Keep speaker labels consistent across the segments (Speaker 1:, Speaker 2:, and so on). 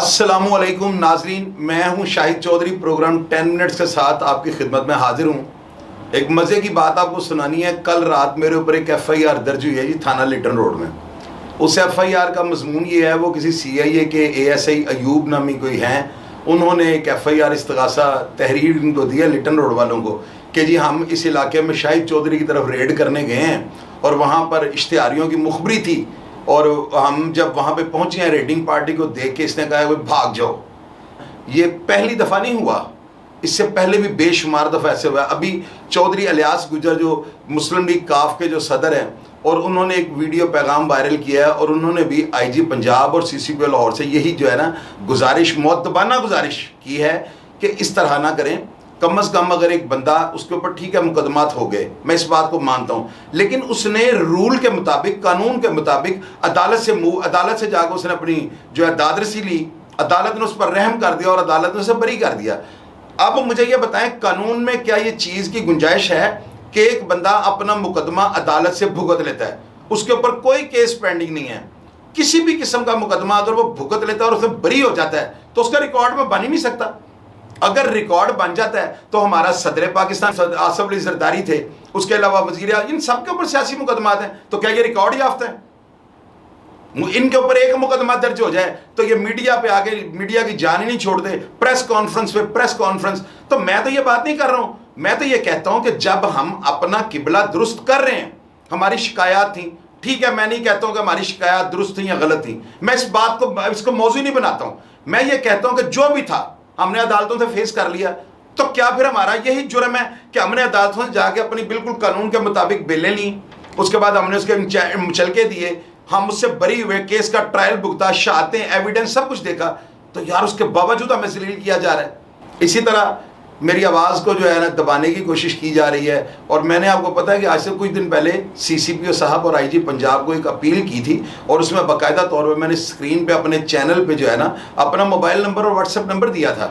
Speaker 1: अस्सलामुअलैकुम नाजरीन, मैं हूं शाहिद चौधरी। प्रोग्राम 10 मिनट्स के साथ आपकी खिदमत में हाजिर हूं। एक मज़े की बात आपको सुनानी है। कल रात मेरे ऊपर एक FIR दर्ज हुई है जी, थाना लिटन रोड में। उस FIR का मजमून ये है, वो किसी CIA के ASI अयूब नामी कोई हैं, उन्होंने एक FIR इस्तगासा तहरीर इनको दिया लिटन रोड वालों को कि जी हम इस इलाके में शाहिद चौधरी की तरफ रेड करने गए हैं और वहाँ पर इश्तिहारियों की मुखबरी थी और हम जब वहाँ पे पहुँचे हैं रेडिंग पार्टी को देख के इसने कहा है भाग जाओ। ये पहली दफ़ा नहीं हुआ, इससे पहले भी बेशुमार दफ़ा ऐसे हुआ। अभी चौधरी इलियास गुजर जो मुस्लिम लीग काफ के जो सदर हैं, और उन्होंने एक वीडियो पैगाम वायरल किया है और उन्होंने भी IG पंजाब और CCP लाहौर से यही जो है ना गुजारिश, मुअद्दबाना गुजारिश की है कि इस तरह ना करें। कम अज़ कम अगर एक बंदा, उसके ऊपर ठीक है मुकदमात हो गए, मैं इस बात को मानता हूँ, लेकिन उसने रूल के मुताबिक, कानून के मुताबिक अदालत से जाकर उसने अपनी जो है दादरसी ली। अदालत ने उस पर रहम कर दिया और अदालत ने उसे बरी कर दिया। अब मुझे ये बताएं, कानून में क्या ये चीज़ की गुंजाइश है कि एक बंदा अपना मुकदमा अदालत से भुगत लेता है, उसके ऊपर कोई केस पेंडिंग नहीं है, किसी भी किस्म का मुकदमा अगर वो भुगत लेता है और उससे बरी हो जाता है तो उसका रिकॉर्ड में बन ही नहीं सकता। अगर रिकॉर्ड बन जाता है तो हमारा सदर पाकिस्तान आसिफ अली जरदारी थे, उसके अलावा वजीर, इन सब के ऊपर सियासी मुकदमात हैं, तो क्या ये रिकॉर्ड याफ्ता है? इनके ऊपर एक मुकदमा दर्ज हो जाए तो ये मीडिया पे आके मीडिया की जान ही नहीं छोड़ते, प्रेस कॉन्फ्रेंस पे प्रेस कॉन्फ्रेंस। तो मैं तो ये बात नहीं कर रहा हूं, मैं तो ये कहता हूं कि जब हम अपना किबला दुरुस्त कर रहे हैं, हमारी शिकायत थी, ठीक है, मैं नहीं कहता हूं कि हमारी शिकायत दुरुस्त थी या गलत थी, मैं इस बात को, इसको मौजू नहीं बनाता हूं। मैं ये कहता हूं कि जो भी था हमने अदालतों से फेस कर लिया, तो क्या फिर हमारा यही जुर्म है कि हमने अदालतों से जाके अपनी बिल्कुल कानून के मुताबिक बेलें ली, उसके बाद हमने उसके मुचलके दिए, हम उससे बरी हुए, केस का ट्रायल भुगता, शहादतें, एविडेंस सब कुछ देखा, तो यार उसके बावजूद हमें जलील किया जा रहा है। इसी तरह मेरी आवाज़ को जो है ना दबाने की कोशिश की जा रही है। और मैंने आपको पता है कि आज से कुछ दिन पहले CCPO साहब और IG पंजाब को एक अपील की थी और उसमें बाकायदा तौर पर मैंने स्क्रीन पे अपने चैनल पे जो है ना अपना मोबाइल नंबर और व्हाट्सएप नंबर दिया था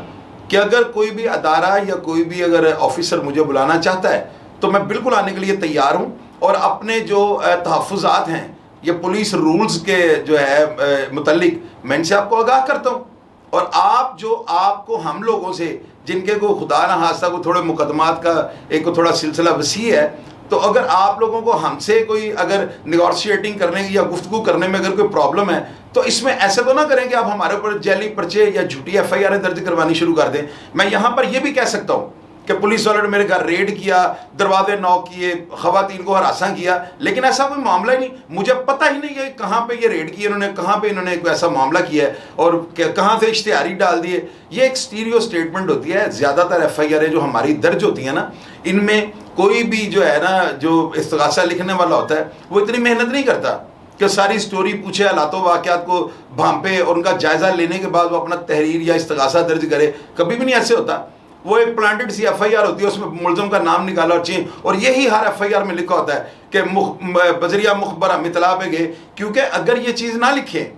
Speaker 1: कि अगर कोई भी अदारा या कोई भी अगर ऑफिसर मुझे बुलाना चाहता है तो मैं बिल्कुल आने के लिए तैयार हूँ। और अपने जो तहफ़्फ़ुज़ात हैं, ये पुलिस रूल्स के जो है मुतल्लिक, मैं इनसे आपको आगाह करता हूँ। और आप जो, आपको हम लोगों से जिनके को खुदा ना खास्ता को थोड़े मुकदमात का एक थोड़ा सिलसिला वसी है, तो अगर आप लोगों को हमसे कोई अगर निगोशिएटिंग करने या गुफ्तगू करने में अगर कोई प्रॉब्लम है, तो इसमें ऐसे तो ना करें कि आप हमारे ऊपर जैली पर्चे या झूठी FIR दर्ज करवानी शुरू कर दें। मैं यहाँ पर यह भी कह सकता हूँ कि पुलिस वालों ने मेरे घर रेड किया, दरवाजे नॉक किए, खवातीन को हरासा किया, लेकिन ऐसा कोई मामला ही नहीं। मुझे पता ही नहीं है कहाँ पे ये रेड किए इन्होंने, कहाँ पे इन्होंने कोई ऐसा मामला किया है और कहाँ से इश्तिहारी डाल दिए। ये एक स्टीरियो स्टेटमेंट होती है। ज़्यादातर FIR जो हमारी दर्ज होती है ना, इनमें कोई भी जो है ना जो इस्तगासा लिखने वाला होता है वो इतनी मेहनत नहीं करता कि सारी स्टोरी पूछे, हालातों वाक़यात को भांपे और उनका जायज़ा लेने के बाद वो अपना तहरीर या इस्तगासा दर्ज करे। कभी भी नहीं ऐसे होता। वो एक प्लांटेड सी FIR होती है, उसमें मुलज़म का नाम निकाला और चाहिए, और यही हर FIR में लिखा होता है कि बजरिया मुखबर हम इतला पे गए। क्योंकि अगर ये चीज़ ना लिखे,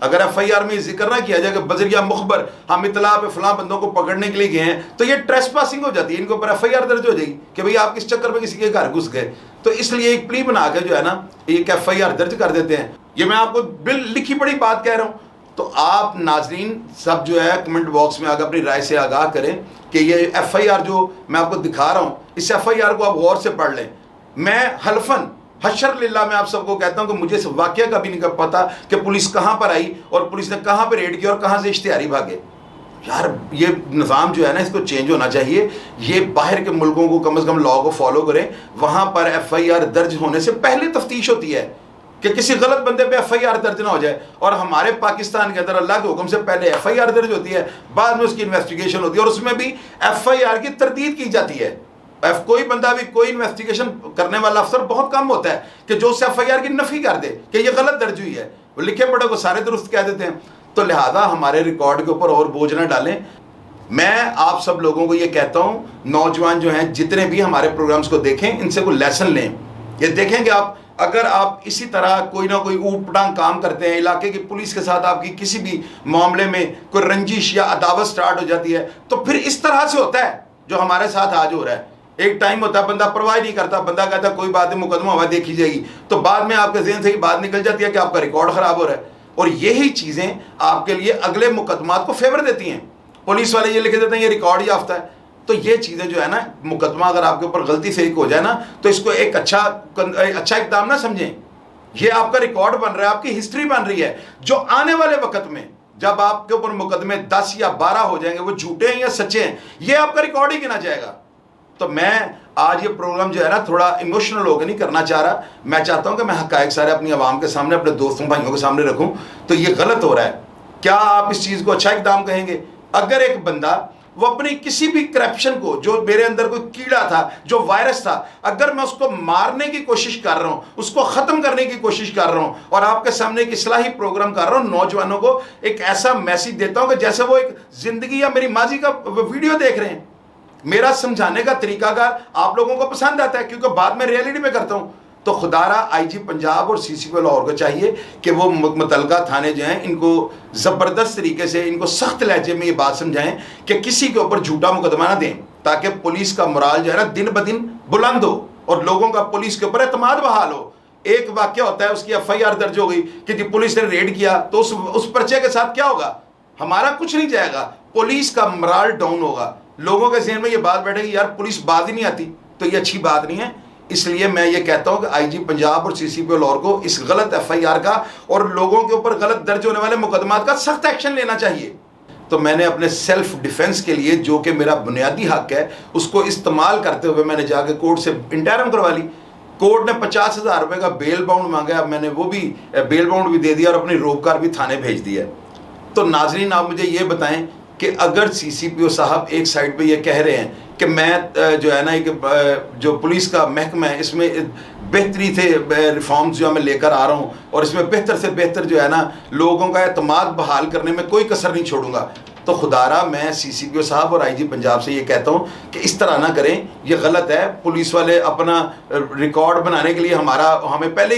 Speaker 1: अगर FIR में जिक्र ना किया जाए कि बजरिया मुखबर हम इतला पे फलां बंदों को पकड़ने के लिए गए हैं, तो ये ट्रेसपासिंग हो जाती है, इनके ऊपर FIR दर्ज हो जाएगी कि भाई आप किस चक्कर में किसी के घर घुस गए। तो इसलिए एक प्ली बना के जो है ना एक FIR दर्ज कर देते हैं। ये मैं आपको बिल लिखी पड़ी बात कह रहा हूँ। तो आप नाजरीन सब जो है कमेंट बॉक्स में आकर अपनी राय से आगाह करें कि ये FIR जो मैं आपको दिखा रहा हूँ, इस FIR को आप गौर से पढ़ लें। मैं हल्फन हशर लिल्लाह मैं आप सबको कहता हूँ कि मुझे इस वाक़या का भी नहीं पता कि पुलिस कहाँ पर आई और पुलिस ने कहाँ पर रेड किया और कहाँ से इश्तिहारी भागे। यार ये निज़ाम जो है ना, इसको चेंज होना चाहिए। ये बाहर के मुल्कों को कम अज़ कम लॉ को फॉलो करें। वहाँ पर FIR दर्ज होने से पहले तफ्तीश होती है कि किसी गलत बंदे पे FIR दर्ज ना हो जाए। और हमारे पाकिस्तान के अंदर अल्लाह के हुक्म से पहले FIR दर्ज होती है, बाद में उसकी इन्वेस्टिगेशन होती है और उसमें भी FIR की तरदीद की जाती है। कोई बंदा भी, कोई इन्वेस्टिगेशन करने वाला अफसर बहुत कम होता है कि जो उससे FIR की नफ़ी कर दे कि ये गलत दर्ज हुई है। वो लिखे पढ़े को सारे दुरुस्त कह देते हैं। तो लिहाजा हमारे रिकॉर्ड के ऊपर और बोझ ना डालें। मैं आप सब लोगों को ये कहता हूँ, नौजवान जो हैं जितने भी हमारे प्रोग्राम्स को देखें, इनसे कोई लेसन लें। ये देखेंगे आप, अगर आप इसी तरह कोई ना कोई ऊट पटांग काम करते हैं, इलाके की पुलिस के साथ आपकी किसी भी मामले में कोई रंजिश या अदावत स्टार्ट हो जाती है, तो फिर इस तरह से होता है जो हमारे साथ आज हो रहा है। एक टाइम होता है बंदा परवाह नहीं करता, बंदा कहता कोई बात नहीं, मुकदमा हुआ देखी जाएगी, तो बाद में आपके ज़हन से ही बात निकल जाती है कि आपका रिकॉर्ड ख़राब हो रहा है। और यही चीज़ें आपके लिए अगले मुकदमात को फेवर देती हैं। पुलिस वाले ये लिख देते हैं ये रिकॉर्ड याफ्ता है, तो ये चीज़ें जो है ना, मुकदमा अगर आपके ऊपर गलती से एक हो जाए ना, तो इसको एक अच्छा इक़दाम ना समझें। ये आपका रिकॉर्ड बन रहा है, आपकी हिस्ट्री बन रही है, जो आने वाले वक्त में जब आपके ऊपर मुकदमे 10 या 12 हो जाएंगे, वो झूठे हैं या सच्चे हैं, ये आपका रिकॉर्ड ही गिना जाएगा। तो मैं आज ये प्रोग्राम जो है ना थोड़ा इमोशनल होकर नहीं करना चाह रहा। मैं चाहता हूं कि मैं हक़ाइक़ सारे अपनी आवाम के सामने, अपने दोस्तों भाइयों के सामने रखूं। तो ये गलत हो रहा है। क्या आप इस चीज़ को अच्छा इक़दाम कहेंगे? अगर एक बंदा वो अपनी किसी भी करप्शन को, जो मेरे अंदर कोई कीड़ा था, जो वायरस था, अगर मैं उसको मारने की कोशिश कर रहा हूं, उसको ख़त्म करने की कोशिश कर रहा हूं, और आपके सामने एक इस्लाही प्रोग्राम कर रहा हूं, नौजवानों को एक ऐसा मैसेज देता हूं कि जैसे वो एक ज़िंदगी या मेरी माजी का वीडियो देख रहे हैं। मेरा समझाने का तरीकाकार आप लोगों को पसंद आता है, क्योंकि बाद में रियलिटी में करता हूं। तो खुदारा आईजी पंजाब और सीसीपी लाहौर को चाहिए कि वो मुतलका थाने जो हैं, इनको ज़बरदस्त तरीके से, इनको सख्त लहजे में ये बात समझाएं कि किसी के ऊपर झूठा मुकदमा ना दें, ताकि पुलिस का मोराल जो है ना दिन ब दिन बुलंद हो और लोगों का पुलिस के ऊपर एतमाद बहाल हो। एक वाक्य होता है, उसकी FIR दर्ज हो गई कि जी पुलिस ने रेड किया, तो उस पर्चे के साथ क्या होगा? हमारा कुछ नहीं जाएगा, पुलिस का मोराल डाउन होगा। लोगों के जहन में ये बात बैठेगी, यार पुलिस बात ही नहीं आती, तो ये अच्छी बात नहीं है। इसलिए मैं ये कहता हूं कि आईजी पंजाब और सीसीपी लाहौर को इस गलत FIR का और लोगों के ऊपर गलत दर्ज होने वाले मुकदमात का सख्त एक्शन लेना चाहिए। तो मैंने अपने सेल्फ डिफेंस के लिए, जो कि मेरा बुनियादी हक है, उसको इस्तेमाल करते हुए मैंने जाके कोर्ट से इंटरम करवा ली। कोर्ट ने 50,000 रुपये का बेल बाउंड मांगा, मैंने वो भी बेल बाउंड भी दे दिया और अपनी रोबकार भी थाने भेज दी है। तो नाजरीन, आप मुझे ये बताएं कि अगर CCPO साहब एक साइड पे ये कह रहे हैं कि मैं जो है ना, एक जो पुलिस का महकमा है, इसमें बेहतरी थे रिफॉर्म्स जो मैं लेकर आ रहा हूँ, और इसमें बेहतर से बेहतर जो है ना लोगों का एतमाद बहाल करने में कोई कसर नहीं छोड़ूंगा, तो खुदारा मैं CCPO साहब और IG पंजाब से ये कहता हूँ कि इस तरह ना करें, ये गलत है। पुलिस वाले अपना रिकॉर्ड बनाने के लिए हमें पहले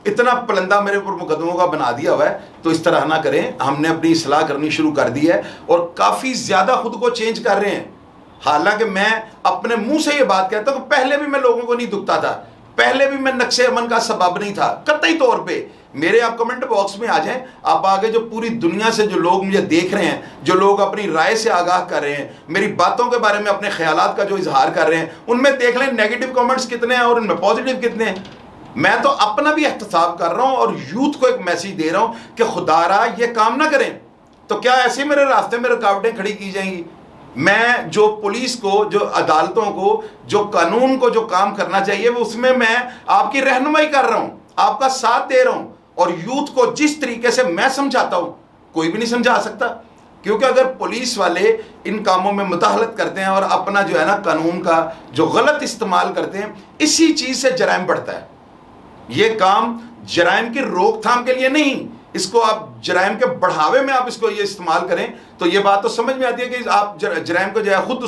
Speaker 1: इतना पलंदा मेरे ऊपर मुकदमों का बना दिया हुआ है, तो इस तरह ना करें। हमने अपनी इस्लाह करनी शुरू कर दी है और काफ़ी ज़्यादा खुद को चेंज कर रहे हैं। हालांकि मैं अपने मुंह से ये बात कहता हूँ कि पहले भी मैं लोगों को नहीं दुखता था, पहले भी मैं नक्शे अमन का सबब नहीं था कतई तौर पे। मेरे आप कमेंट बॉक्स में आ जाएं, आप आगे जो पूरी दुनिया से जो लोग मुझे देख रहे हैं, जो लोग अपनी राय से आगाह कर रहे हैं, मेरी बातों के बारे में अपने ख्यालात का जो इजहार कर रहे हैं, उनमें देख लें नेगेटिव कमेंट्स कितने हैं और उनमें पॉजिटिव कितने हैं। मैं तो अपना भी एहतसाब कर रहा हूं और यूथ को एक मैसेज दे रहा हूं कि खुदारा ये काम ना करें, तो क्या ऐसे मेरे रास्ते में रुकावटें खड़ी की जाएंगी? मैं जो पुलिस को, जो अदालतों को, जो कानून को जो काम करना चाहिए, वो उसमें मैं आपकी रहनुमाई कर रहा हूं, आपका साथ दे रहा हूं। और यूथ को जिस तरीके से मैं समझाता हूं, कोई भी नहीं समझा सकता, क्योंकि अगर पुलिस वाले इन कामों में मुदाखलत करते हैं और अपना जो है ना कानून का जो गलत इस्तेमाल करते हैं, इसी चीज से जराइम बढ़ता है। ये काम जराइम की रोकथाम के लिए नहीं, इसको आप जराइम के बढ़ावे में आप इसको ये इस्तेमाल करें, तो ये बात तो समझ में आती है कि आप जराइम को जो है खुद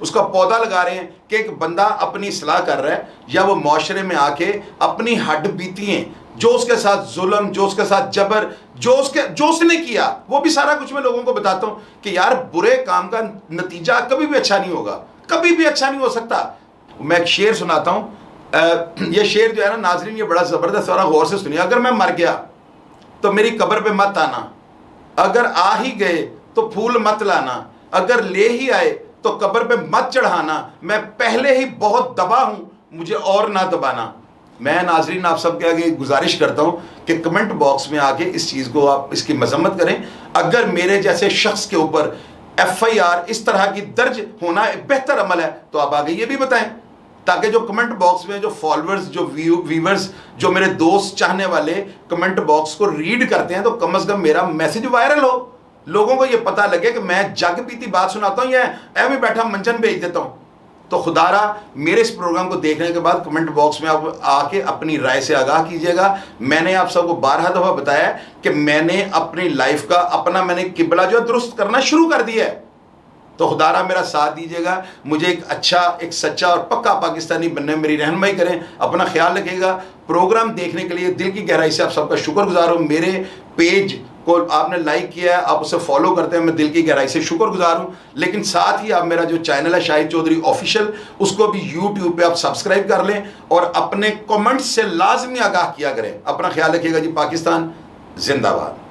Speaker 1: उसका पौधा लगा रहे हैं कि एक बंदा अपनी इस्लाह कर रहा है, या वो माशरे में आके अपनी हड बीतियां, जो उसके साथ जुल्म, जो उसके साथ जबर, जो उसने किया, वो भी सारा कुछ मैं लोगों को बताता हूँ कि यार बुरे काम का नतीजा कभी भी अच्छा नहीं होगा, कभी भी अच्छा नहीं हो सकता। मैं एक शेर सुनाता हूँ, ये शेर जो है ना नाजरीन, ये बड़ा ज़बरदस्त और गौर से सुनिए। अगर मैं मर गया तो मेरी कब्र पे मत आना, अगर आ ही गए तो फूल मत लाना, अगर ले ही आए तो कब्र पे मत चढ़ाना, मैं पहले ही बहुत दबा हूं, मुझे और ना दबाना। मैं नाजरीन आप सबके आगे गुजारिश करता हूं कि कमेंट बॉक्स में आके इस चीज़ को आप इसकी मजम्मत करें। अगर मेरे जैसे शख्स के ऊपर FIR इस तरह की दर्ज होना एक बेहतर अमल है, तो आप आगे ये भी बताएं, ताकि जो कमेंट बॉक्स में जो फॉलोअर्स, जो व्यूवर्स, जो मेरे दोस्त चाहने वाले कमेंट बॉक्स को रीड करते हैं, तो कम से कम मेरा मैसेज वायरल हो, लोगों को ये पता लगे कि मैं जग बीती बात सुनाता हूँ या ऐਵੇਂ बैठा मंचन भेज देता हूँ। तो खुदारा मेरे इस प्रोग्राम को देखने के बाद कमेंट बॉक्स में आप आके अपनी राय से आगाह कीजिएगा। मैंने आप सबको 12 दफ़ा बताया कि मैंने अपनी लाइफ का मैंने किबला जो दुरुस्त करना शुरू कर दिया है। तो खुदारा मेरा साथ दीजिएगा, मुझे एक अच्छा, एक सच्चा और पक्का पाकिस्तानी बनने में मेरी रहनुमाई करें। अपना ख्याल रखिएगा। प्रोग्राम देखने के लिए दिल की गहराई से आप सबका शुक्रगुजार हूँ। मेरे पेज को आपने लाइक किया है, आप उसे फॉलो करते हैं, मैं दिल की गहराई से शुक्रगुजार हूँ। लेकिन साथ ही आप मेरा जो चैनल है शाहिद चौधरी ऑफिशियल, उसको भी यूट्यूब पे आप सब्सक्राइब कर लें और अपने कमेंट्स से लाजमी आगाह किया करें। अपना ख्याल रखिएगा जी। पाकिस्तान जिंदाबाद।